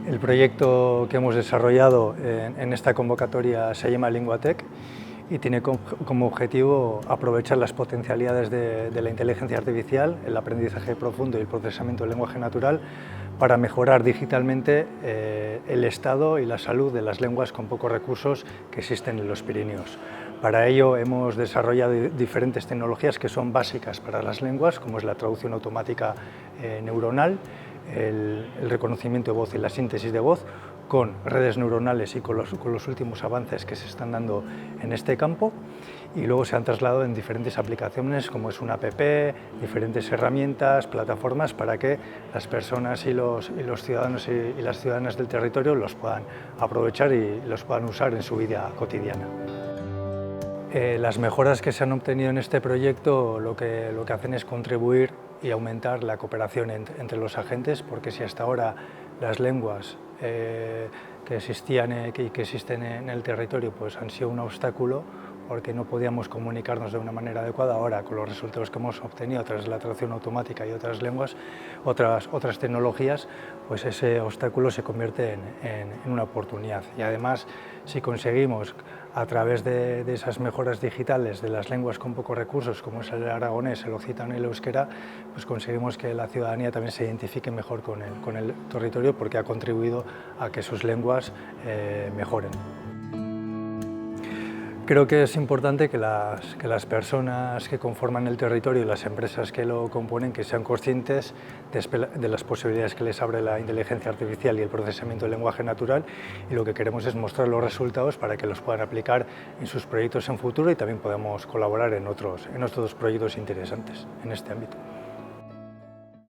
El proyecto que hemos desarrollado en esta convocatoria se llama LinguaTech y tiene como objetivo aprovechar las potencialidades de la inteligencia artificial, el aprendizaje profundo y el procesamiento del lenguaje natural para mejorar digitalmente el estado y la salud de las lenguas con pocos recursos que existen en los Pirineos. Para ello hemos desarrollado diferentes tecnologías que son básicas para las lenguas, como es la traducción automática neuronal, el reconocimiento de voz y la síntesis de voz, con redes neuronales y con los últimos avances que se están dando en este campo, y luego se han trasladado en diferentes aplicaciones como es una app, diferentes herramientas, plataformas para que las personas y los ciudadanos y las ciudadanas del territorio los puedan aprovechar y los puedan usar en su vida cotidiana. Las mejoras que se han obtenido en este proyecto lo que hacen es contribuir y aumentar la cooperación entre los agentes, porque si hasta ahora las lenguas que existían y que existen en el territorio pues han sido un obstáculo porque no podíamos comunicarnos de una manera adecuada, ahora con los resultados que hemos obtenido a través de la traducción automática y otras lenguas, otras tecnologías, pues ese obstáculo se convierte en una oportunidad. Y además, si conseguimos a través de esas mejoras digitales de las lenguas con pocos recursos, como es el aragonés, el occitano y el euskera, pues conseguimos que la ciudadanía también se identifique mejor con el territorio porque ha contribuido a que sus lenguas mejoren. Creo que es importante que las personas que conforman el territorio y las empresas que lo componen que sean conscientes de las posibilidades que les abre la inteligencia artificial y el procesamiento del lenguaje natural, y lo que queremos es mostrar los resultados para que los puedan aplicar en sus proyectos en futuro y también podamos colaborar en otros proyectos interesantes en este ámbito.